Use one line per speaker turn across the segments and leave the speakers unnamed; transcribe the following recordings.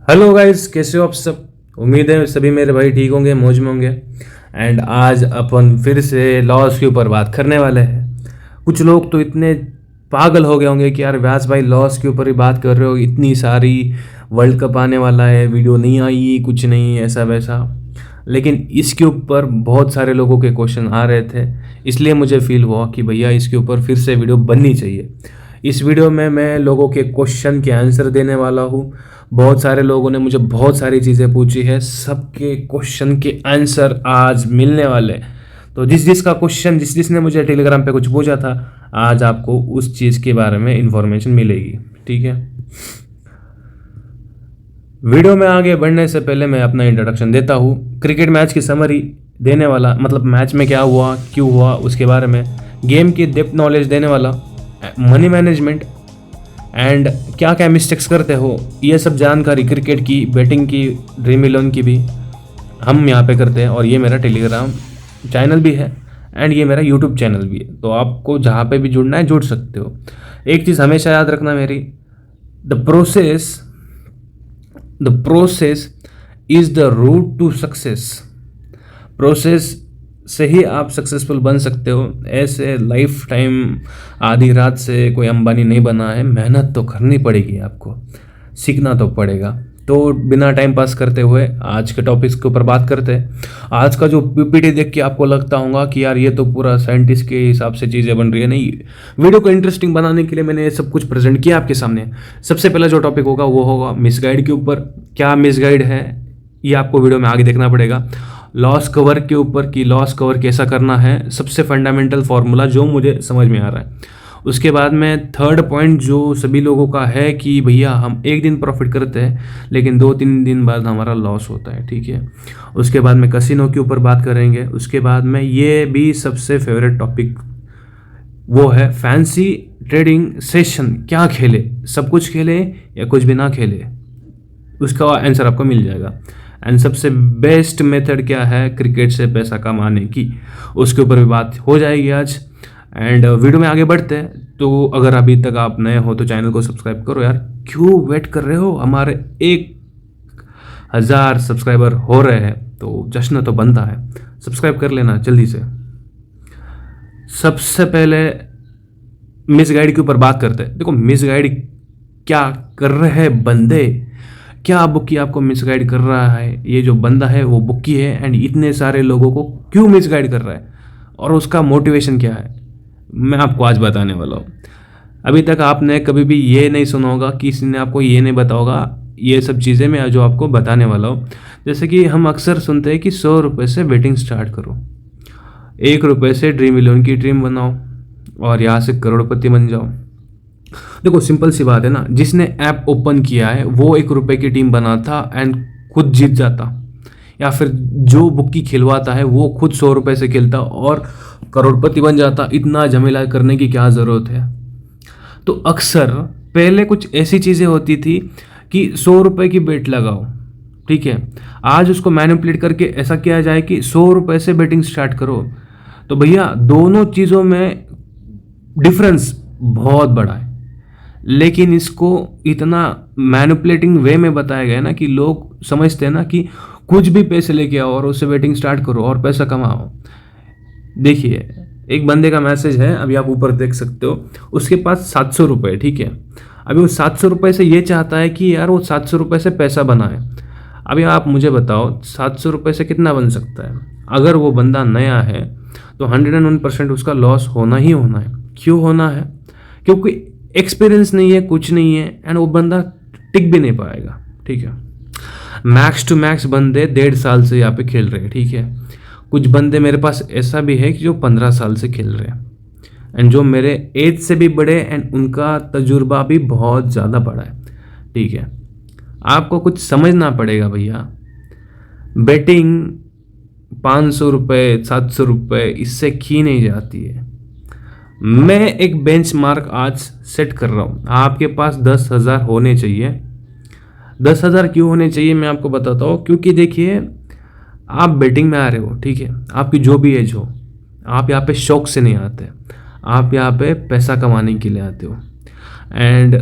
Hello guys, कैसे हो आप सब। उम्मीद है सभी मेरे भाई ठीक होंगे, मौज में होंगे। एंड आज अपन फिर से लॉस के ऊपर बात करने वाले हैं। कुछ लोग तो इतने पागल हो गए होंगे कि यार व्यास भाई लॉस के ऊपर ही बात कर रहे हो, इतनी सारी वर्ल्ड कप आने वाला है, वीडियो नहीं आई, कुछ नहीं ऐसा वैसा। लेकिन इसके ऊपर बहुत सारे लोगों के क्वेश्चन आ रहे थे, इसलिए मुझे फील हुआ कि भैया इसके ऊपर फिर से वीडियो बननी चाहिए। इस वीडियो में मैं लोगों के क्वेश्चन के आंसर देने वाला हूँ। बहुत सारे लोगों ने मुझे बहुत सारी चीज़ें पूछी है, सबके क्वेश्चन के आंसर आज मिलने वाले हैं। तो जिस जिसका क्वेश्चन जिस जिसने मुझे टेलीग्राम पे कुछ पूछा था, आज आपको उस चीज़ के बारे में इंफॉर्मेशन मिलेगी। ठीक है, वीडियो में आगे बढ़ने से पहले मैं अपना इंट्रोडक्शन देता हूँ। क्रिकेट मैच की समरी देने वाला, मतलब मैच में क्या हुआ, क्यों हुआ, उसके बारे में। गेम की डेप्थ नॉलेज देने वाला। मनी मैनेजमेंट एंड क्या क्या मिस्टेक्स करते हो, ये सब जानकारी क्रिकेट की, बैटिंग की, ड्रीम इलेवन की भी हम यहाँ पे करते हैं। और ये मेरा टेलीग्राम चैनल भी है एंड ये मेरा यूट्यूब चैनल भी है, तो आपको जहाँ पे भी जुड़ना है जुड़ सकते हो। एक चीज़ हमेशा याद रखना मेरी, the process is the route to success. Process से ही आप सक्सेसफुल बन सकते हो। ऐसे लाइफ टाइम आधी रात से कोई अंबानी नहीं बना है, मेहनत तो करनी पड़ेगी, आपको सीखना तो पड़ेगा। तो बिना टाइम पास करते हुए आज के टॉपिक्स के ऊपर बात करते हैं। आज का जो पीपीटी देख के आपको लगता होगा कि यार ये तो पूरा साइंटिस्ट के हिसाब से चीज़ें बन रही है, नहीं। वीडियो को इंटरेस्टिंग बनाने के लिए मैंने ये सब कुछ प्रेजेंट किया आपके सामने। सबसे पहला जो टॉपिक होगा वो होगा मिसगाइड के ऊपर। क्या मिसगाइड है ये आपको वीडियो में आगे देखना पड़ेगा। लॉस कवर के ऊपर कि लॉस कवर कैसा करना है, सबसे फंडामेंटल फार्मूला जो मुझे समझ में आ रहा है। उसके बाद में थर्ड पॉइंट जो सभी लोगों का है कि भैया हम एक दिन प्रॉफिट करते हैं लेकिन 2-3 दिन बाद हमारा लॉस होता है। ठीक है, उसके बाद में कसिनो के ऊपर बात करेंगे। उसके बाद में ये भी सबसे फेवरेट टॉपिक वो है फैंसी ट्रेडिंग सेशन। क्या खेले, सब कुछ खेले या कुछ भी ना खेले, उसका आंसर आपको मिल जाएगा। एंड सबसे बेस्ट मेथड क्या है क्रिकेट से पैसा कमाने की, उसके ऊपर भी बात हो जाएगी आज। एंड वीडियो में आगे बढ़ते हैं, तो अगर अभी तक आप नए हो तो चैनल को सब्सक्राइब करो यार, क्यों वेट कर रहे हो। हमारे 1000 सब्सक्राइबर हो रहे हैं तो जश्न तो बनता है, सब्सक्राइब कर लेना जल्दी से। सबसे पहले मिसगाइड के ऊपर बात करते हैं। देखो मिसगाइड क्या कर रहे हैं बंदे, क्या बुक्की आपको मिसगाइड कर रहा है। ये जो बंदा है वो बुक्की है एंड इतने सारे लोगों को क्यों मिसगाइड कर रहा है और उसका मोटिवेशन क्या है, मैं आपको आज बताने वाला हूँ। अभी तक आपने कभी भी ये नहीं सुना होगा, किसी ने आपको ये नहीं बताया होगा ये सब चीज़ें मैं जो आपको बताने वाला हूँ। जैसे कि हम अक्सर सुनते हैं कि 100 रुपये से बेटिंग स्टार्ट करो, 1 रुपये से ड्रीम इलेवन की टीम बनाओ और यहाँ से करोड़पति बन जाओ। देखो सिंपल सी बात है ना, जिसने ऐप ओपन किया है वो 1 रुपये की टीम बनाता एंड खुद जीत जाता, या फिर जो बुक्की खिलवाता है वो खुद 100 रुपये से खेलता और करोड़पति बन जाता। इतना झमेला करने की क्या ज़रूरत है। तो अक्सर पहले कुछ ऐसी चीज़ें होती थी कि 100 रुपये की बेट लगाओ, ठीक है, आज उसको मैनिपुलेट करके ऐसा किया जाए कि 100 रुपये से बेटिंग स्टार्ट करो। तो भैया दोनों चीज़ों में डिफरेंस बहुत बड़ा है, लेकिन इसको इतना मैनिपुलेटिंग वे में बताया गया ना कि लोग समझते हैं ना कि कुछ भी पैसे लेके आओ और उससे बेटिंग स्टार्ट करो और पैसा कमाओ। देखिए एक बंदे का मैसेज है, अभी आप ऊपर देख सकते हो, उसके पास 700 रुपये, ठीक है। अभी वो 700 रुपये से ये चाहता है कि यार वो 700 रुपये से पैसा बनाए। अभी आप मुझे बताओ 700 रुपये से कितना बन सकता है। अगर वो बंदा नया है तो 101% उसका लॉस होना ही होना है। क्यों होना है, क्योंकि एक्सपीरियंस नहीं है, कुछ नहीं है एंड वो बंदा टिक भी नहीं पाएगा। ठीक है, मैक्स टू मैक्स बंदे 1.5 साल से यहाँ पे खेल रहे हैं, ठीक है। कुछ बंदे मेरे पास ऐसा भी है कि जो 15 साल से खेल रहे हैं एंड जो मेरे एज से भी बड़े एंड उनका तजुर्बा भी बहुत ज़्यादा बड़ा है। ठीक है, आपको कुछ समझना पड़ेगा भैया। बेटिंग 500 रुपये 700 रुपये इससे की नहीं जाती है। मैं एक बेंच मार्क आज सेट कर रहा हूँ, आपके पास 10,000 होने चाहिए। 10,000 क्यों होने चाहिए मैं आपको बताता हूँ। क्योंकि देखिए आप बेटिंग में आ रहे हो, ठीक है, आपकी जो भी एज हो, आप यहाँ पे शौक से नहीं आते, आप यहाँ पे पैसा कमाने के लिए आते हो एंड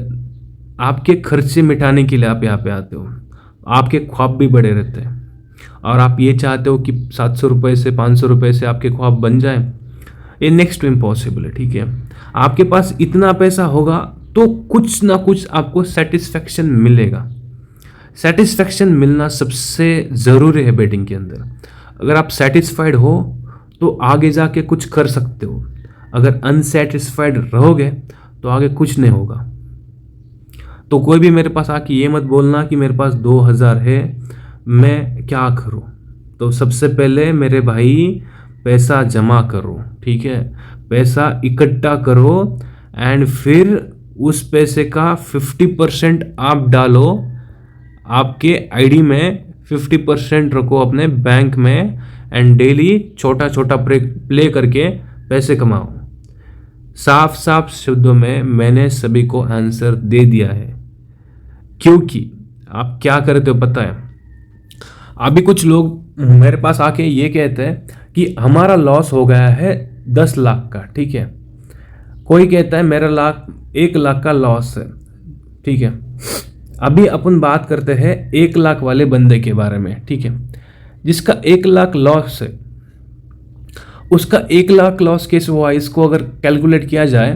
आपके खर्चे मिटाने के लिए आप यहाँ पे आते हो। आपके ख्वाब भी बड़े रहते हैं। और आप ये चाहते हो कि 700 रुपये से 500 रुपये से आपके ख्वाब बन जाए, ये नेक्स्ट टू इम्पॉसिबल है, ठीक है। आपके पास इतना पैसा होगा तो कुछ ना कुछ आपको सेटिस्फेक्शन मिलेगा। सेटिस्फेक्शन मिलना सबसे ज़रूरी है बेटिंग के अंदर। अगर आप सेटिस्फाइड हो तो आगे जाके कुछ कर सकते हो, अगर अनसेटिस्फाइड रहोगे तो आगे कुछ नहीं होगा। तो कोई भी मेरे पास आके ये मत बोलना कि मेरे पास 2000 है, मैं क्या करूं। तो सबसे पहले मेरे भाई पैसा जमा करो, ठीक है, पैसा इकट्ठा करो एंड फिर उस पैसे का 50% आप डालो आपके आईडी में, 50% रखो अपने बैंक में एंड डेली छोटा छोटा प्ले करके पैसे कमाओ। साफ साफ शब्दों में मैंने सभी को आंसर दे दिया है। क्योंकि आप क्या करते हो पता है, अभी कुछ लोग मेरे पास आके ये कहते हैं कि हमारा लॉस हो गया है 10 लाख का, ठीक है। कोई कहता है मेरा 1 लाख का लॉस है, ठीक है। अभी अपन बात करते हैं 1 लाख वाले बंदे के बारे में, ठीक है, जिसका 1 लाख लॉस है। उसका 1 लाख लॉस कैसे हुआ, इसको अगर कैलकुलेट किया जाए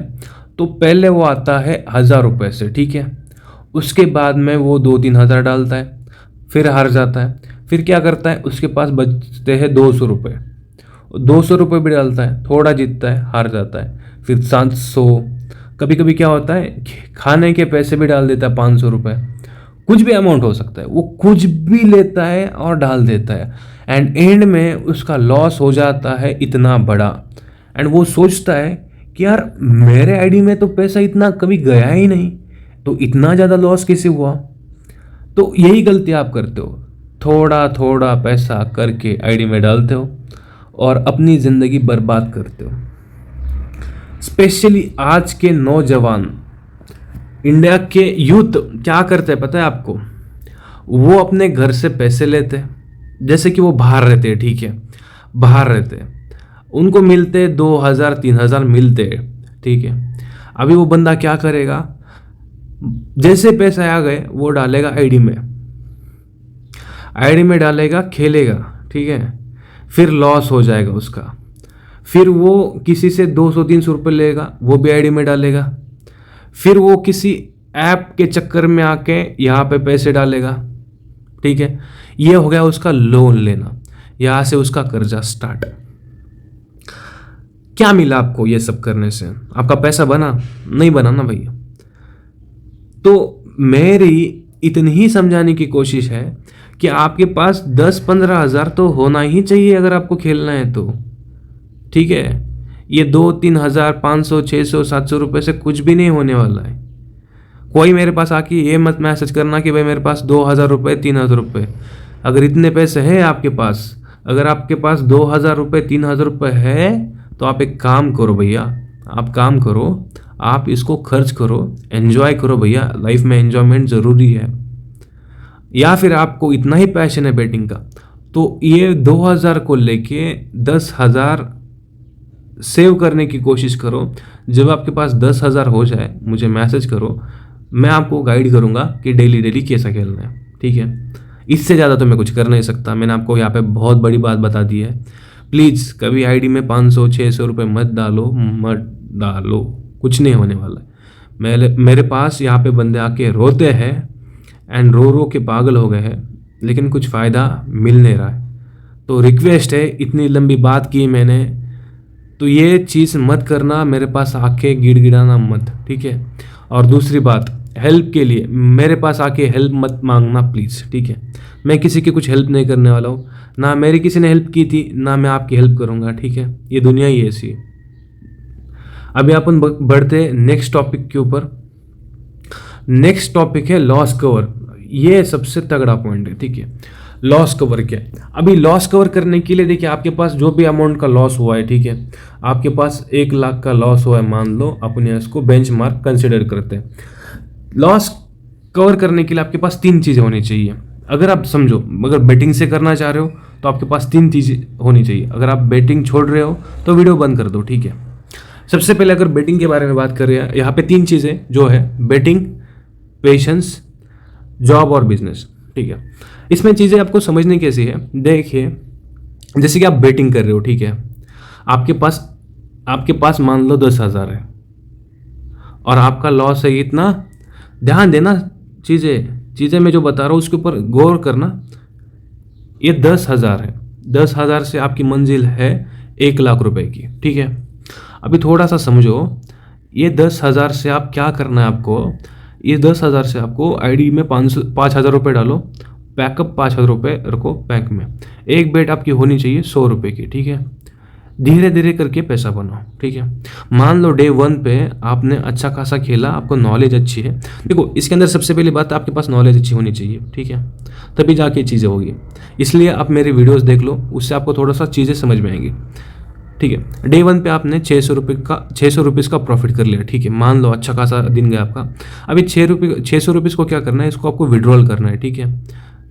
तो पहले वो आता है 1000 रुपये से, ठीक है। उसके बाद में वो 2-3 हज़ार डालता है, फिर हार जाता है, फिर क्या करता है, उसके पास बचते हैं 200 रुपये, 200 रुपये भी डालता है, थोड़ा जीतता है, हार जाता है, फिर 700, कभी कभी क्या होता है खाने के पैसे भी डाल देता है 500 रुपये, कुछ भी अमाउंट हो सकता है, वो कुछ भी लेता है और डाल देता है एंड एंड में उसका लॉस हो जाता है इतना बड़ा। एंड वो सोचता है कि यार मेरे आईडी में तो पैसा इतना कभी गया ही नहीं, तो इतना ज़्यादा लॉस कैसे हुआ। तो यही गलती आप करते हो, थोड़ा थोड़ा पैसा करके आईडी में डालते हो और अपनी ज़िंदगी बर्बाद करते हो। स्पेशली आज के नौजवान, इंडिया के यूथ क्या करते हैं पता है आपको, वो अपने घर से पैसे लेते हैं, जैसे कि वो बाहर रहते हैं, ठीक है, बाहर रहते हैं, उनको मिलते 2000-3000 मिलते हैं, ठीक है। अभी वो बंदा क्या करेगा, जैसे पैसे आ गए वो डालेगा आईडी में डालेगा, खेलेगा, ठीक है, फिर लॉस हो जाएगा उसका, फिर वो किसी से 200-300 रुपये लेगा, वो भी आईडी में डालेगा, फिर वो किसी ऐप के चक्कर में आके यहाँ पे पैसे डालेगा, ठीक है। ये हो गया उसका लोन लेना, यहाँ से उसका कर्जा स्टार्ट। क्या मिला आपको ये सब करने से, आपका पैसा बना नहीं बना ना भैया। तो मेरी इतनी ही समझाने की कोशिश है कि आपके पास 10-15 हज़ार तो होना ही चाहिए अगर आपको खेलना है तो, ठीक है। ये 2-3 हज़ार 500 600 700 रुपये से कुछ भी नहीं होने वाला है। कोई मेरे पास आके ये मत मैसेज करना कि भाई मेरे पास 2000 रुपये 3000 रुपये, अगर इतने पैसे हैं आपके पास, अगर आपके पास 2000 रुपये 3000 रुपये है तो आप एक काम करो भैया, आप काम करो, आप इसको खर्च करो, एंजॉय करो भैया, लाइफ में एंजॉयमेंट ज़रूरी है। या फिर आपको इतना ही पैशन है बैटिंग का तो ये 2000 को लेके 10,000 सेव करने की कोशिश करो। जब आपके पास 10,000 हो जाए मुझे मैसेज करो, मैं आपको गाइड करूँगा कि डेली कैसा खेलना है, ठीक है। इससे ज़्यादा तो मैं कुछ कर नहीं सकता, मैंने आपको यहाँ पे बहुत बड़ी बात बता दी है। प्लीज़ कभी आईडी में 500-600 रुपये मत डालो, कुछ नहीं होने वाला है। मेरे पास यहाँ पे बंदे आके रोते हैं एंड रो के पागल हो गए हैं, लेकिन कुछ फ़ायदा मिल नहीं रहा है। तो रिक्वेस्ट है, इतनी लंबी बात की मैंने, तो ये चीज़ मत करना, मेरे पास आके गिड़गिड़ाना मत, ठीक है। और दूसरी बात, हेल्प के लिए मेरे पास आके हेल्प मत मांगना प्लीज़, ठीक है। मैं किसी की कुछ हेल्प नहीं करने वाला हूँ, ना मेरी किसी ने हेल्प की थी, ना मैं आपकी हेल्प करूँगा, ठीक है। ये दुनिया ही ऐसी है। अभी अपन बढ़ते नेक्स्ट टॉपिक के ऊपर। नेक्स्ट टॉपिक है लॉस कवर। ये सबसे तगड़ा पॉइंट है, ठीक है। लॉस कवर क्या है? अभी लॉस कवर करने के लिए देखिए, आपके पास जो भी अमाउंट का लॉस हुआ है, ठीक है, आपके पास 1 लाख का लॉस हुआ है मान लो, अपने इसको बेंचमार्क कंसिडर करते हैं। लॉस कवर करने के लिए आपके पास 3 चीज़ें होनी चाहिए। अगर आप समझो, अगर बेटिंग से करना चाह रहे हो तो आपके पास 3 चीज़ें होनी चाहिए। अगर आप बेटिंग छोड़ रहे हो तो वीडियो बंद कर दो, ठीक है। सबसे पहले अगर बेटिंग के बारे में बात कर रहे हैं, यहाँ पे 3 चीज़ें जो है, बेटिंग, पेशेंस, जॉब और बिजनेस, ठीक है। इसमें चीज़ें आपको समझनी कैसी है, देखिए जैसे कि आप बेटिंग कर रहे हो, ठीक है, आपके पास मान लो 10,000 है और आपका लॉस है इतना। ध्यान देना, चीज़ें मैं जो बता रहा हूँ उसके ऊपर गौर करना। ये 10,000 है, 10,000 से आपकी मंजिल है 1,00,000 रुपए की, ठीक है। अभी थोड़ा सा समझो, ये 10,000 से आप क्या करना है आपको। ये 10,000 से आपको आईडी में 5,000 रुपये डालो, बैकअप 5,000 रुपये रखो बैंक में। एक बेट आपकी होनी चाहिए 100 रुपये की, ठीक है। धीरे धीरे करके पैसा बनाओ, ठीक है। मान लो डे 1 पे आपने अच्छा खासा खेला, आपको नॉलेज अच्छी है। देखो इसके अंदर सबसे पहली बात, आपके पास नॉलेज अच्छी होनी चाहिए, ठीक है, तभी जाके चीज़ें होगी। इसलिए आप मेरे वीडियोस देख लो, उससे आपको थोड़ा सा चीज़ें समझ में आएंगी, ठीक है। डे 1 पे आपने 600 रुपीज़ का प्रॉफिट कर लिया, ठीक है। मान लो अच्छा खासा दिन गया आपका। अभी 600 रुपीज़ को क्या करना है, इसको आपको विड्रॉल करना है, ठीक है,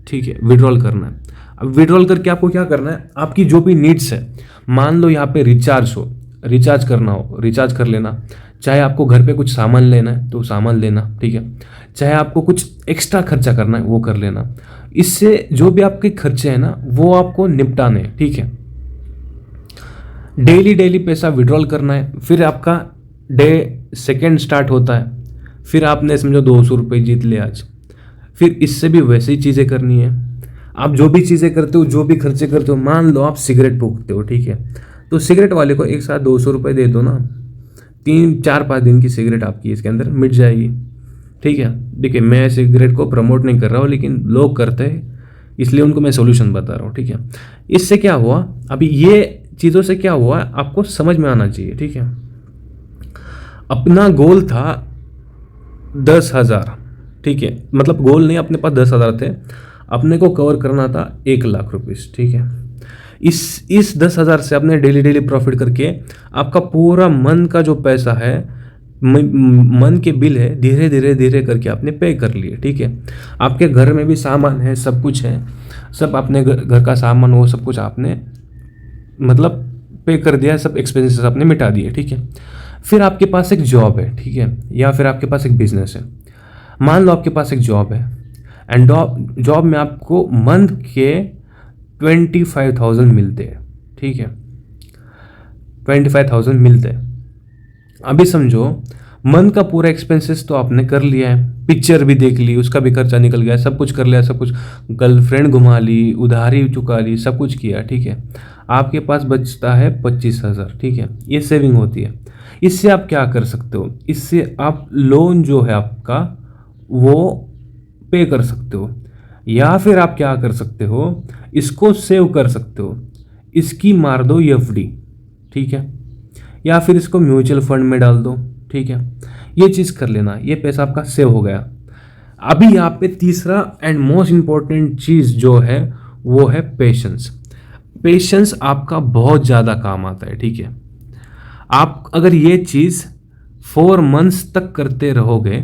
ठीक है, विड्रॉल करना है। अब विड्रॉल करके आपको क्या करना है, आपकी जो भी नीड्स है, मान लो यहाँ पे रिचार्ज करना हो, रिचार्ज कर लेना। चाहे आपको घर पे कुछ सामान लेना है तो सामान लेना, ठीक है। चाहे आपको कुछ एक्स्ट्रा खर्चा करना है वो कर लेना। इससे जो भी आपके खर्चे हैं ना वो आपको निपटाने हैं, ठीक है। डेली पैसा विड्रॉल करना है। फिर आपका डे 2 स्टार्ट होता है, फिर आपने समझो 200 रुपये जीत लिया आज। फिर इससे भी वैसे ही चीज़ें करनी है। आप जो भी चीज़ें करते हो, जो भी खर्चे करते हो, मान लो आप सिगरेट फूकते हो, ठीक है, तो सिगरेट वाले को एक साथ 200 रुपये दे दो ना, 3-4-5 दिन की सिगरेट आपकी इसके अंदर मिट जाएगी, ठीक है। देखिए मैं सिगरेट को प्रमोट नहीं कर रहा हूँ, लेकिन लोग करते हैं इसलिए उनको मैं सोल्यूशन बता रहा हूँ, ठीक है। इससे क्या हुआ, अभी ये चीज़ों से क्या हुआ आपको समझ में आना चाहिए, ठीक है। अपना गोल था 10,000, ठीक है, मतलब गोल नहीं, अपने पास 10,000 थे, अपने को कवर करना था 1,00,000 रुपीज़, ठीक है। इस 10,000 से आपने डेली प्रॉफिट करके आपका पूरा मन का जो पैसा है, मन के बिल है, धीरे करके आपने पे कर लिए, ठीक है। आपके घर में भी सामान है, सब कुछ है, सब अपने घर का सामान वो सब कुछ आपने मतलब पे कर दिया, सब एक्सपेंसेस आपने मिटा दिए, ठीक है। फिर आपके पास एक जॉब है, ठीक है, या फिर आपके पास एक बिजनेस है। मान लो आपके पास एक जॉब है एंड जॉब में आपको मंथ के 25,000 मिलते हैं, ठीक है, 25,000 मिलते हैं। अभी समझो मंथ का पूरा एक्सपेंसेस तो आपने कर लिया है, पिक्चर भी देख ली, उसका भी खर्चा निकल गया, सब कुछ कर लिया, सब कुछ, गर्लफ्रेंड घुमा ली, उधारी चुका ली, सब कुछ किया, ठीक है। आपके पास बचता है 25,000, ठीक है, ये सेविंग होती है। इससे आप क्या कर सकते हो, इससे आप लोन जो है आपका वो पे कर सकते हो, या फिर आप क्या कर सकते हो, इसको सेव कर सकते हो, इसकी मार दो एफडी, ठीक है, या फिर इसको म्यूचुअल फंड में डाल दो, ठीक है। ये चीज़ कर लेना, ये पैसा आपका सेव हो गया। अभी यहाँ पे तीसरा एंड मोस्ट इंपॉर्टेंट चीज़ जो है वो है पेशेंस। पेशेंस आपका बहुत ज़्यादा काम आता है, ठीक है। आप अगर ये चीज़ 4 मंथ्स तक करते रहोगे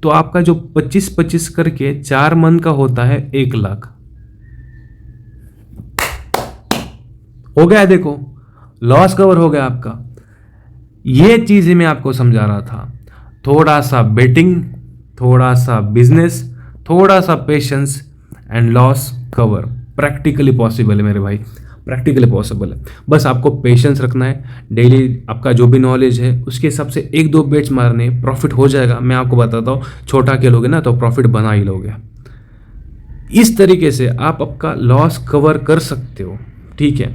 तो आपका जो 25-25 करके 4 मंथ का होता है 1,00,000 हो गया। देखो लॉस कवर हो गया आपका। ये चीज़ ही मैं आपको समझा रहा था, थोड़ा सा बेटिंग, थोड़ा सा बिजनेस, थोड़ा सा patience and loss cover practically possible है मेरे भाई, प्रैक्टिकली पॉसिबल है। बस आपको पेशेंस रखना है, डेली आपका जो भी नॉलेज है उसके हिसाब से 1-2 बेट्स मारने, प्रॉफिट हो जाएगा। मैं आपको बताता हूँ, छोटा खेलोगे ना तो प्रॉफिट बना ही लोगे। इस तरीके से आप आपका लॉस कवर कर सकते हो, ठीक है।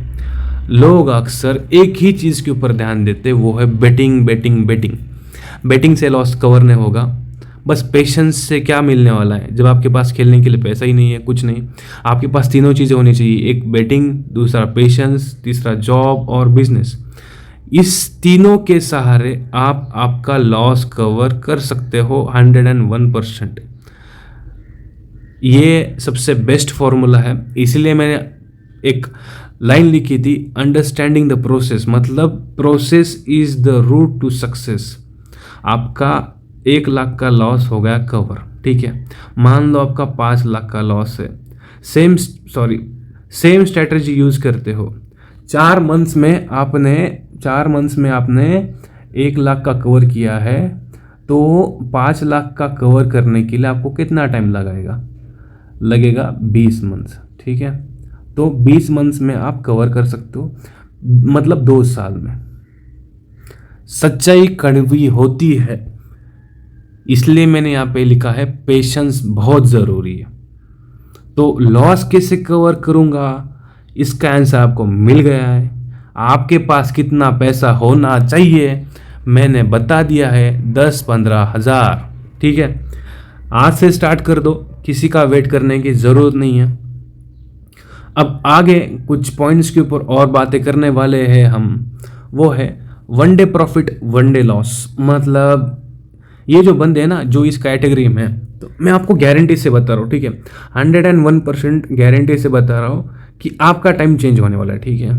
लोग अक्सर एक ही चीज़ के ऊपर ध्यान देते, वो है बेटिंग से लॉस कवर नहीं होगा। बस पेशेंस से क्या मिलने वाला है, जब आपके पास खेलने के लिए पैसा ही नहीं है, कुछ नहीं। आपके पास तीनों चीज़ें होनी चाहिए, एक बेटिंग, दूसरा पेशेंस, तीसरा जॉब और बिजनेस। इस तीनों के सहारे आप आपका लॉस कवर कर सकते हो 101%। ये सबसे बेस्ट फॉर्मूला है, इसलिए मैंने एक लाइन लिखी थी, अंडरस्टैंडिंग द प्रोसेस, मतलब process is the route to success. आपका 1,00,000 का लॉस हो गया कवर, ठीक है। मान लो आपका 5,00,000 का लॉस है, सेम स्ट्रेटजी यूज़ करते हो। 4 मंथ्स में आपने 1,00,000 का कवर किया है, तो 5,00,000 का कवर करने के लिए आपको कितना टाइम लगाएगा? लगेगा 20 मंथ्स, ठीक है। तो 20 मंथ्स में आप कवर कर सकते हो, मतलब 2 साल में। सच्चाई कड़वी होती है, इसलिए मैंने यहाँ पे लिखा है पेशेंस बहुत ज़रूरी है। तो लॉस कैसे कवर करूँगा, इसका आंसर आपको मिल गया है। आपके पास कितना पैसा होना चाहिए मैंने बता दिया है, 10-15 हज़ार, ठीक है। आज से स्टार्ट कर दो, किसी का वेट करने की ज़रूरत नहीं है। अब आगे कुछ पॉइंट्स के ऊपर और बातें करने वाले हैं हम, वो है one day profit one day loss. मतलब ये जो बंदे हैं ना जो इस कैटेगरी में है, तो मैं आपको गारंटी से बता रहा हूँ, ठीक है, 101% गारंटी से बता रहा हूँ कि आपका टाइम चेंज होने वाला है, ठीक है।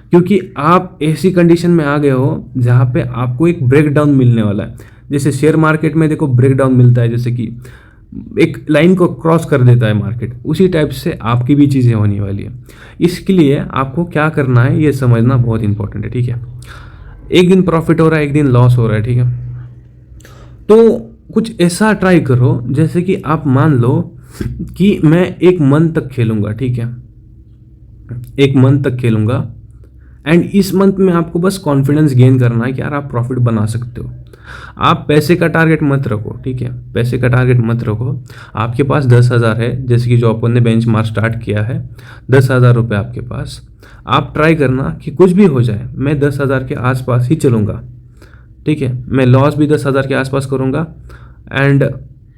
क्योंकि आप ऐसी कंडीशन में आ गए हो जहाँ पे आपको एक ब्रेक डाउन मिलने वाला है। जैसे शेयर मार्केट में देखो ब्रेक डाउन मिलता है, जैसे कि एक लाइन को क्रॉस कर देता है मार्केट, उसी टाइप से आपकी भी चीज़ें होने वाली है। इसके लिए आपको क्या करना है ये समझना बहुत इंपॉर्टेंट है, ठीक है। एक दिन प्रॉफिट हो रहा है, एक दिन लॉस हो रहा है, ठीक है। तो कुछ ऐसा ट्राई करो जैसे कि आप मान लो कि मैं एक मंथ तक खेलूंगा, ठीक है, एक मंथ तक खेलूंगा, एंड इस मंथ में आपको बस कॉन्फिडेंस गेन करना है कि यार आप प्रॉफिट बना सकते हो। आप पैसे का टारगेट मत रखो, ठीक है, पैसे का टारगेट मत रखो। आपके पास 10,000 है, जैसे कि जो अपन ने बेंच मार्क स्टार्ट किया है, 10,000 रुपये आपके पास। आप ट्राई करना कि कुछ भी हो जाए मैं 10,000 के आसपास ही चलूँगा, ठीक है। मैं लॉस भी 10,000 के आसपास करूँगा, एंड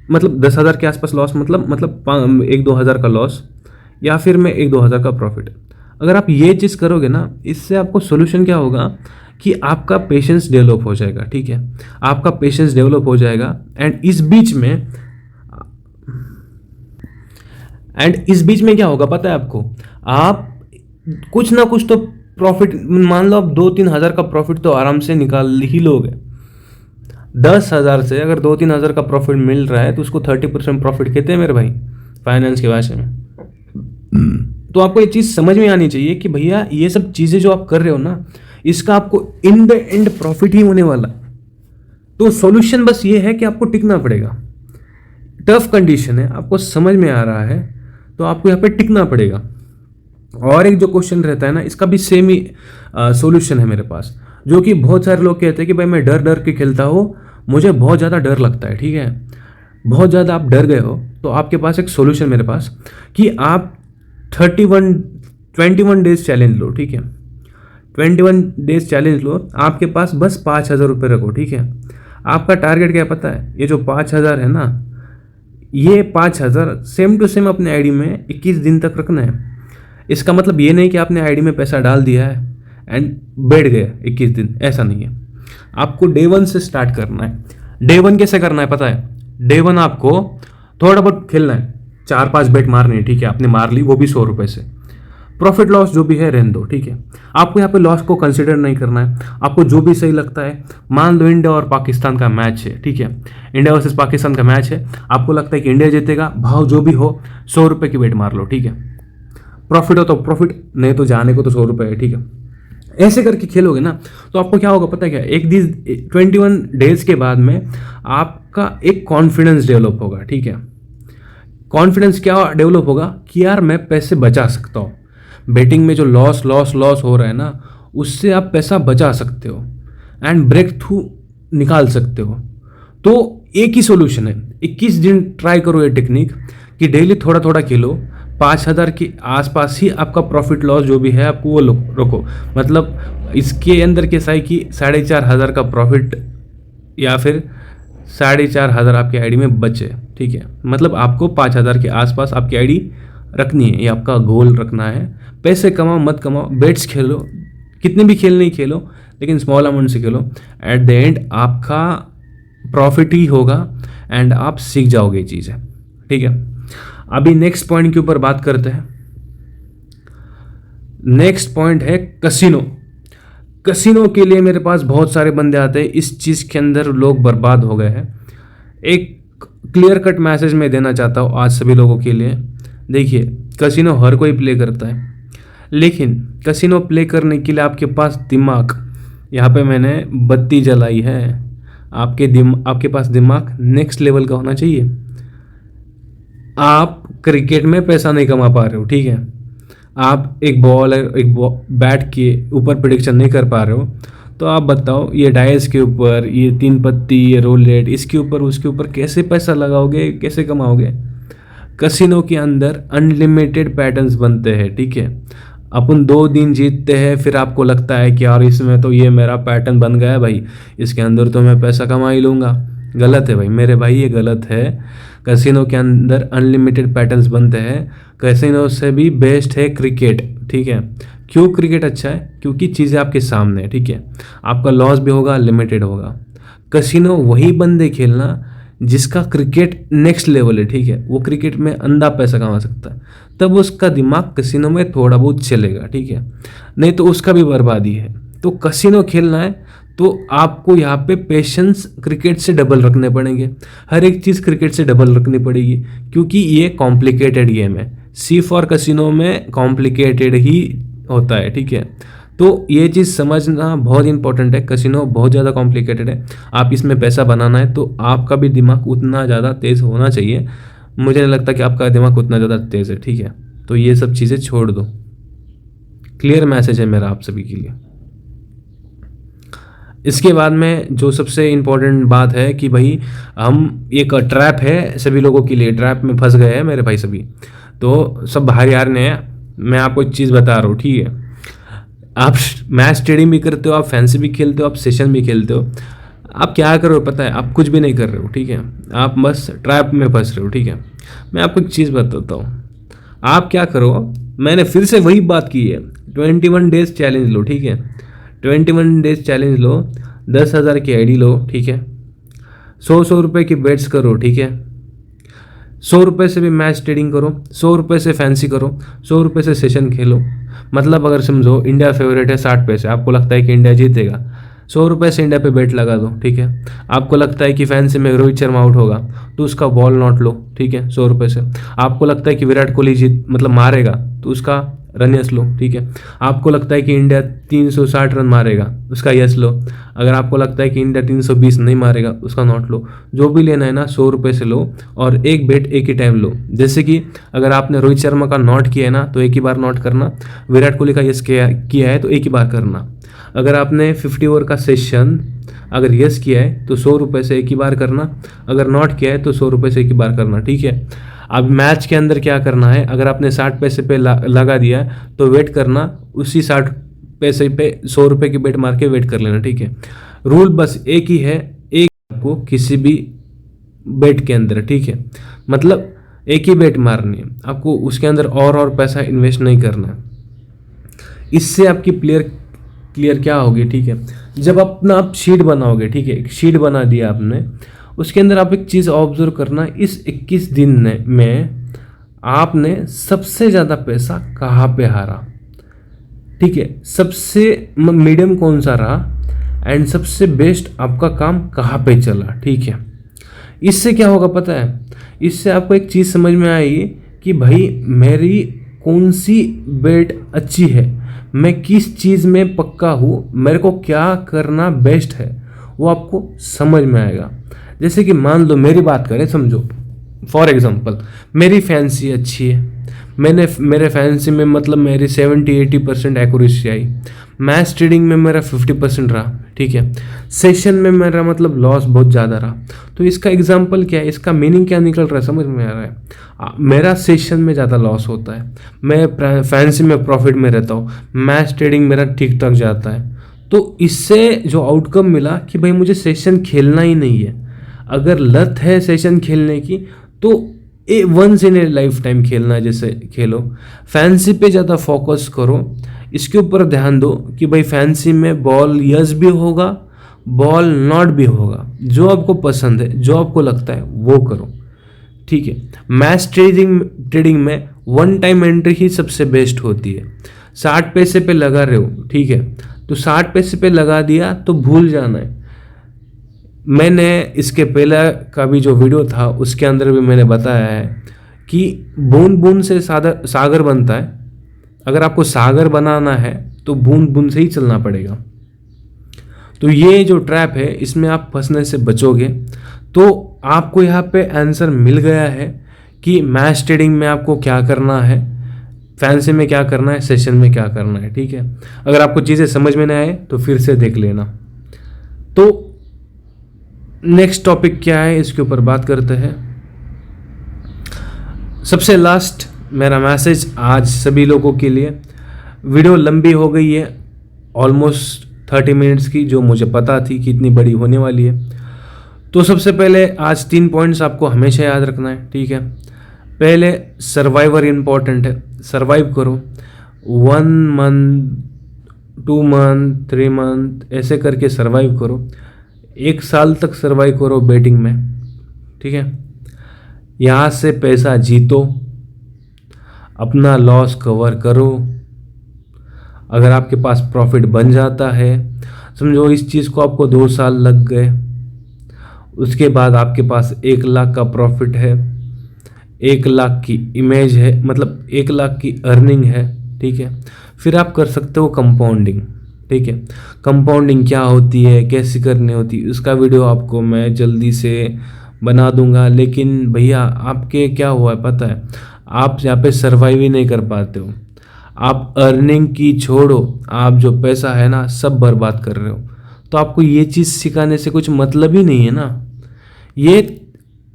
मतलब 10,000 के आसपास लॉस मतलब 1-2 हज़ार का लॉस, या फिर मैं 1-2 हज़ार का प्रॉफिट। अगर आप ये चीज़ करोगे ना, इससे आपको सोल्यूशन क्या होगा कि आपका पेशेंस डेवलप हो जाएगा, ठीक है, आपका पेशेंस डेवलप हो जाएगा। एंड इस बीच में क्या होगा पता है आपको, आप कुछ ना कुछ तो प्रॉफिट, मान लो आप 2-3 हज़ार का प्रॉफिट तो आराम से निकाल ही लोगे। 10,000 से अगर 2-3 हज़ार का प्रॉफिट मिल रहा है तो उसको 30% प्रॉफिट कहते हैं मेरे भाई, फाइनेंस के भाषा में। तो आपको ये चीज़ समझ में आनी चाहिए कि भैया ये सब चीज़ें जो आप कर रहे हो ना, इसका आपको इन द एंड प्रॉफिट ही होने वाला। तो सॉल्यूशन बस ये है कि आपको टिकना पड़ेगा। टफ कंडीशन है, आपको समझ में आ रहा है, तो आपको यहाँ पे टिकना पड़ेगा। और एक जो क्वेश्चन रहता है ना, इसका भी सेम ही सॉल्यूशन है मेरे पास, जो कि बहुत सारे लोग कहते हैं कि भाई मैं डर डर के खेलता हूँ, मुझे बहुत ज़्यादा डर लगता है, ठीक है, बहुत ज़्यादा आप डर गए हो, तो आपके पास एक सॉल्यूशन मेरे पास कि आप 21 डेज चैलेंज लो, ठीक है, 21 डेज चैलेंज लो। आपके पास बस 5,000 रुपये रखो, ठीक है। आपका टारगेट क्या पता है, ये जो 5,000 है ना, ये 5,000 सेम टू सेम अपने आईडी में 21 दिन तक रखना है। इसका मतलब ये नहीं कि आपने आईडी में पैसा डाल दिया है एंड बैठ गए 21 दिन, ऐसा नहीं है। आपको डे 1 से स्टार्ट करना है। डे 1 कैसे करना है पता है, डे 1 आपको थोड़ा बहुत खेलना है, 4-5 बेट मारनी है, ठीक है, आपने मार ली वो भी 100 रुपये से। प्रॉफिट लॉस जो भी है रहने दो, ठीक है। आपको यहाँ पे लॉस को कंसिडर नहीं करना है, आपको जो भी सही लगता है। मान लो इंडिया और पाकिस्तान का मैच है, ठीक है, इंडिया वर्सेस पाकिस्तान का मैच है, आपको लगता है कि इंडिया जीतेगा, भाव जो भी हो 100 रुपये की बेट मार लो, ठीक है। प्रॉफिट हो तो प्रॉफिट, नहीं तो जाने को तो 100 रुपये है, ठीक है। ऐसे करके खेलोगे ना तो आपको क्या होगा पता है क्या, 21 डेज के बाद में आपका एक कॉन्फिडेंस डेवलप होगा, ठीक है। कॉन्फिडेंस क्या डेवलप होगा कि यार मैं पैसे बचा सकता हूँ, बेटिंग में जो लॉस हो रहा है ना, उससे आप पैसा बचा सकते हो एंड ब्रेक थ्रू निकाल सकते हो। तो एक ही सोल्यूशन है, 21 दिन ट्राई करो ये टेक्निक कि डेली थोड़ा थोड़ा खेलो, 5,000 के आसपास ही आपका प्रॉफिट लॉस जो भी है आपको वो रखो। मतलब इसके अंदर कैसा है कि 4,500 का प्रॉफिट या फिर 4,500 आपकी आईडी में बचे, ठीक है। मतलब आपको 5,000 के आसपास आपकी आईडी रखनी है, ये आपका गोल रखना है। पैसे कमाओ मत कमाओ, बेट्स खेलो, कितने भी खेल नहीं खेलो, लेकिन स्मॉल अमाउंट से खेलो। एट द एंड आपका प्रॉफिट ही होगा एंड आप सीख जाओगे ये चीज़ें, ठीक है। अभी नेक्स्ट पॉइंट के ऊपर बात करते हैं। नेक्स्ट पॉइंट है कसिनो। कसिनो के लिए मेरे पास बहुत सारे बंदे आते हैं, इस चीज़ के अंदर लोग बर्बाद हो गए हैं। एक क्लियर कट मैसेज मैं देना चाहता हूँ आज सभी लोगों के लिए। देखिए, कसिनो हर कोई प्ले करता है, लेकिन कसिनो प्ले करने के लिए आपके पास दिमाग, यहाँ पे मैंने बत्ती जलाई है, आपके पास दिमाग नेक्स्ट लेवल का होना चाहिए। आप क्रिकेट में पैसा नहीं कमा पा रहे हो, ठीक है, आप एक बॉल एक बैट के ऊपर प्रिडिक्शन नहीं कर पा रहे हो, तो आप बताओ ये डाइस के ऊपर, ये 3 पत्ती, ये रोल रेट, इसके ऊपर उसके ऊपर कैसे पैसा लगाओगे, कैसे कमाओगे। कसिनो के अंदर अनलिमिटेड पैटर्न्स बनते हैं, ठीक है। अपन 2 दिन जीतते हैं, फिर आपको लगता है कि यार इसमें तो ये मेरा पैटर्न बन गया है भाई, इसके अंदर तो मैं पैसा कमा ही लूँगा। गलत है भाई मेरे भाई, ये गलत है। कसिनो के अंदर अनलिमिटेड पैटर्न्स बनते हैं। कसिनो से भी बेस्ट है क्रिकेट, ठीक है। क्यों क्रिकेट अच्छा है? क्योंकि चीज़ें आपके सामने है, ठीक है। आपका लॉस भी होगा, लिमिटेड होगा। कसिनो वही बंदे खेलना जिसका क्रिकेट नेक्स्ट लेवल है, ठीक है, वो क्रिकेट में अंधा पैसा कमा सकता है, तब उसका दिमाग कसिनो में थोड़ा बहुत चलेगा, ठीक है, नहीं तो उसका भी बर्बादी है। तो कसिनो खेलना है तो आपको यहाँ पे पेशेंस क्रिकेट से डबल रखने पड़ेंगे, हर एक चीज़ क्रिकेट से डबल रखनी पड़ेगी, क्योंकि ये कॉम्प्लिकेटेड गेम है। सी फॉर कसिनो में कॉम्प्लिकेटेड ही होता है, ठीक है। तो ये चीज़ समझना बहुत इंपॉर्टेंट है। कसिनो बहुत ज़्यादा कॉम्प्लिकेटेड है। आप इसमें पैसा बनाना है तो आपका भी दिमाग उतना ज़्यादा तेज़ होना चाहिए। मुझे नहीं लगता कि आपका दिमाग उतना ज़्यादा तेज़ है, ठीक है। तो ये सब चीज़ें छोड़ दो। क्लियर मैसेज है मेरा आप सभी के लिए। इसके बाद में जो सबसे इम्पोर्टेंट बात है कि भाई हम एक ट्रैप है सभी लोगों के लिए, ट्रैप में फंस गए हैं मेरे भाई सभी। तो सब बाहर यार ने, मैं आपको एक चीज़ बता रहा हूँ, ठीक है। आप मैच ट्रेडिंग भी करते हो, आप फैंसी भी खेलते हो, आप सेशन भी खेलते हो, आप क्या कर रहे हो पता है? आप कुछ भी नहीं कर रहे हो, ठीक है। आप बस ट्रैप में फंस रहे हो, ठीक है। मैं आपको एक चीज़ बताता हूँ, आप क्या करो, मैंने फिर से वही बात की है, 21 डेज चैलेंज लो, ठीक है। 21 डेज चैलेंज लो, 10,000 की आईडी लो, ठीक है। 100 रुपये की बेट्स करो, ठीक है। 100 रुपये से भी मैच ट्रेडिंग करो, 100 रुपये से फैंसी करो, 100 रुपये से सेशन खेलो। मतलब अगर समझो इंडिया फेवरेट है 60 पैसे, आपको लगता है कि इंडिया जीतेगा, 100 रुपये से इंडिया पे बेट लगा दो, ठीक है। आपको लगता है कि फैंसी में रोहित शर्मा आउट होगा तो उसका बॉल नॉट लो, ठीक है, 100 रुपये से। आपको लगता है कि विराट कोहली जीत मतलब मारेगा तो उसका रन यस लो, ठीक है। आपको लगता है कि इंडिया 360 रन मारेगा, उसका यस लो। अगर आपको लगता है कि इंडिया 320 नहीं मारेगा, उसका नॉट लो। जो भी लेना है ना 100 रुपये से लो, और एक बेट एक ही टाइम लो। जैसे कि अगर आपने रोहित शर्मा का नॉट किया है ना तो एक ही बार नॉट करना, विराट कोहली का यस किया है तो एक ही बार करना। अगर आपने 50 ओवर का सेशन अगर यस किया है तो 100 रुपये से एक ही बार करना, अगर नॉट किया है तो 100 रुपये से एक ही बार करना, ठीक है। अब मैच के अंदर क्या करना है, अगर आपने 60 पैसे पे लगा दिया तो वेट करना, उसी 60 पैसे पे 100 रुपये की बेट मार के वेट कर लेना, ठीक है। रूल बस एक ही है, एक आपको किसी भी बेट के अंदर, ठीक है, मतलब एक ही बेट मारनी है आपको, उसके अंदर और पैसा इन्वेस्ट नहीं करना है। इससे आपकी क्लियर क्या होगी, ठीक है। जब अपना आप शीट बनाओगे, ठीक है, एक शीट बना दिया आपने, उसके अंदर आप एक चीज़ ऑब्जर्व करना, इस 21 दिन में आपने सबसे ज़्यादा पैसा कहाँ पे हारा, ठीक है, सबसे मीडियम कौन सा रहा एंड सबसे बेस्ट आपका काम कहाँ पे चला, ठीक है। इससे क्या होगा पता है, इससे आपको एक चीज़ समझ में आएगी कि भाई मेरी कौन सी बेट अच्छी है, मैं किस चीज़ में पक्का हूँ, मेरे को क्या करना बेस्ट है, वो आपको समझ में आएगा। जैसे कि मान लो मेरी बात करें, समझो फॉर एग्जांपल मेरी फैंसी अच्छी है, मेरे फैंसी में मतलब मेरी 70-80% एक्यूरेसी आई, मैच ट्रेडिंग में मेरा 50% रहा, ठीक है, सेशन में मेरा मतलब लॉस बहुत ज़्यादा रहा। तो इसका एग्जांपल क्या है, इसका मीनिंग क्या निकल रहा है, समझ में आ रहा है। मेरा सेशन में ज़्यादा लॉस होता है, मैं फैंसी में प्रॉफिट में रहता हूँ, मैच ट्रेडिंग मेरा ठीक ठाक जाता है। तो इससे जो आउटकम मिला कि भाई मुझे सेशन खेलना ही नहीं है। अगर लत है सेशन खेलने की तो once in a lifetime खेलना है, जैसे खेलो। फैंसी पे ज़्यादा फोकस करो, इसके ऊपर ध्यान दो कि भाई फैंसी में बॉल यस भी होगा, बॉल नॉट भी होगा, जो आपको पसंद है, जो आपको लगता है वो करो, ठीक है। मैच ट्रेडिंग में वन टाइम एंट्री ही सबसे बेस्ट होती है। 60 पैसे पे लगा रहे हो, ठीक है, तो 60 पैसे पे लगा दिया तो भूल जाना है। मैंने इसके पहले का भी जो वीडियो था उसके अंदर भी मैंने बताया है कि बूंद बूंद से सागर बनता है। अगर आपको सागर बनाना है तो बूंद बूंद से ही चलना पड़ेगा। तो ये जो ट्रैप है इसमें आप फंसने से बचोगे। तो आपको यहाँ पे आंसर मिल गया है कि मैच ट्रेडिंग में आपको क्या करना है, फैंसी में क्या करना है, सेशन में क्या करना है। ठीक है, अगर आपको चीज़ें समझ में ना आए तो फिर से देख लेना। तो नेक्स्ट टॉपिक क्या है, इसके ऊपर बात करते हैं। सबसे लास्ट मेरा मैसेज आज सभी लोगों के लिए, वीडियो लंबी हो गई है, ऑलमोस्ट 30 मिनट्स की, जो मुझे पता थी कि इतनी बड़ी होने वाली है। तो सबसे पहले आज 3 पॉइंट्स आपको हमेशा याद रखना है। ठीक है, पहले सर्वाइवर इम्पॉर्टेंट है, सर्वाइव करो 1 मंथ 2 मंथ 3 मंथ ऐसे करके सर्वाइव करो, 1 साल तक सर्वाइव करो बेटिंग में। ठीक है, यहाँ से पैसा जीतो, अपना लॉस कवर करो। अगर आपके पास प्रॉफिट बन जाता है, समझो इस चीज़ को आपको 2 साल लग गए, उसके बाद आपके पास 1 लाख का प्रॉफिट है, 1 लाख की इमेज है, मतलब 1 लाख की अर्निंग है। ठीक है, फिर आप कर सकते हो कंपाउंडिंग। ठीक है, कंपाउंडिंग क्या होती है, कैसे करनी होती है, उसका वीडियो आपको मैं जल्दी से बना दूंगा। लेकिन भैया आपके क्या हुआ है पता है, आप यहाँ पे सर्वाइव ही नहीं कर पाते हो। आप अर्निंग की छोड़ो, आप जो पैसा है ना सब बर्बाद कर रहे हो। तो आपको ये चीज़ सिखाने से कुछ मतलब ही नहीं है ना।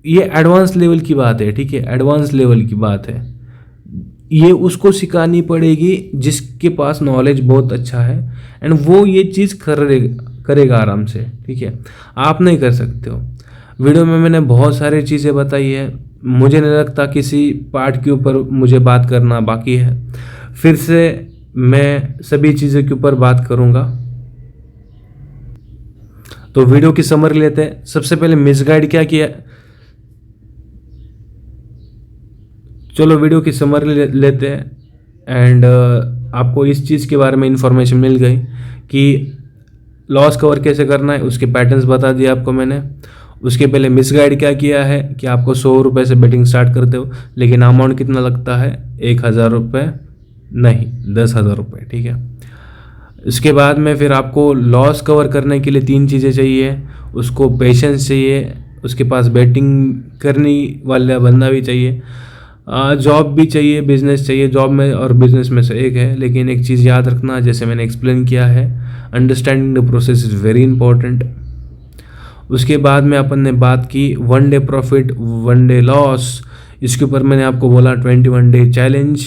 ये एडवांस लेवल की बात है। ठीक है, एडवांस लेवल की बात है, ये उसको सिखानी पड़ेगी जिसके पास नॉलेज बहुत अच्छा है एंड वो ये चीज़ करेगा आराम से। ठीक है, आप नहीं कर सकते हो। वीडियो में मैंने बहुत सारी चीज़ें बताई है, मुझे नहीं लगता किसी पार्ट के ऊपर मुझे बात करना बाकी है। फिर से मैं सभी चीज़ों के ऊपर बात करूँगा। तो वीडियो की समरी लेते हैं। सबसे पहले मिसगाइड क्या किया, चलो वीडियो की समरी लेते हैं एंड आपको इस चीज़ के बारे में इंफॉर्मेशन मिल गई कि लॉस कवर कैसे करना है, उसके पैटर्न्स बता दिए आपको मैंने। उसके पहले मिसगाइड क्या किया है कि आपको 100 रुपये से बेटिंग स्टार्ट करते हो, लेकिन अमाउंट कितना लगता है, 1000 रुपये नहीं, 10,000 रुपये। ठीक है, इसके बाद में फिर आपको लॉस कवर करने के लिए 3 चीज़ें चाहिए, उसको पेशेंस चाहिए, उसके पास बैटिंग करने वाला बंदा भी चाहिए, जॉब भी चाहिए, बिजनेस चाहिए। जॉब में और बिजनेस में से एक है, लेकिन एक चीज़ याद रखना, जैसे मैंने एक्सप्लेन किया है, understanding the process is very important. उसके बाद में अपन ने बात की 1 डे प्रॉफिट 1 डे लॉस, इसके ऊपर मैंने आपको बोला 21 डे चैलेंज।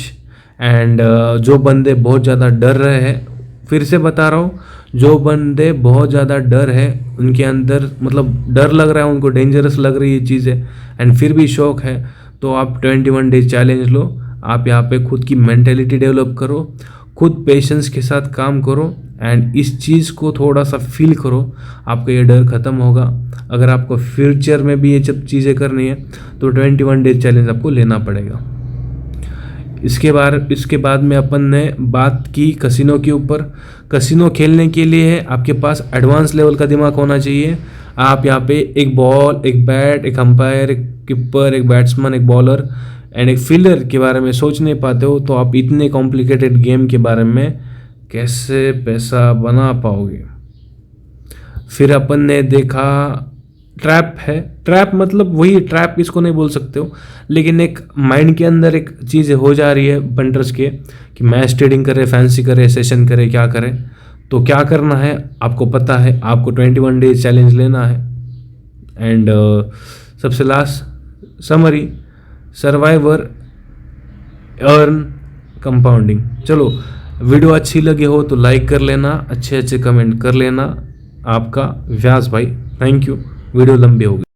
एंड जो बंदे बहुत ज़्यादा डर रहे हैं, फिर से बता रहा हूँ, जो बंदे बहुत ज़्यादा डर है, उनके अंदर मतलब डर लग रहा है, उनको डेंजरस लग रही है चीज़ें एंड फिर भी शौक है, तो आप 21 डे चैलेंज लो। आप यहाँ पे खुद की मेंटेलिटी डेवलप करो, खुद पेशेंस के साथ काम करो एंड इस चीज़ को थोड़ा सा फील करो, आपका ये डर ख़त्म होगा। अगर आपको फ्यूचर में भी ये सब चीज़ें करनी है तो 21 डे चैलेंज आपको लेना पड़ेगा। इसके बाद में अपन ने बात की कसिनो के ऊपर। कसिनो खेलने के लिए आपके पास एडवांस लेवल का दिमाग होना चाहिए। आप यहाँ पे एक बॉल, एक बैट, एक अंपायर, एक कीपर, एक बैट्समैन, एक बॉलर एंड एक फील्डर के बारे में सोच नहीं पाते हो, तो आप इतने कॉम्प्लिकेटेड गेम के बारे में कैसे पैसा बना पाओगे। फिर अपन ने देखा ट्रैप है। ट्रैप मतलब वही ट्रैप, इसको नहीं बोल सकते हो, लेकिन एक माइंड के अंदर एक चीज़ हो जा रही है बंडर्स के कि मैच ट्रेडिंग करे, फैंसी करे, सेशन करे, क्या करे। तो क्या करना है आपको पता है, आपको 21 डेज चैलेंज लेना है। एंड सबसे last summary, survivor, earn, compounding. चलो वीडियो अच्छी लगी हो तो लाइक कर लेना, अच्छे अच्छे कमेंट कर लेना। आपका व्यास भाई, थैंक यू। वीडियो लंबी होगी।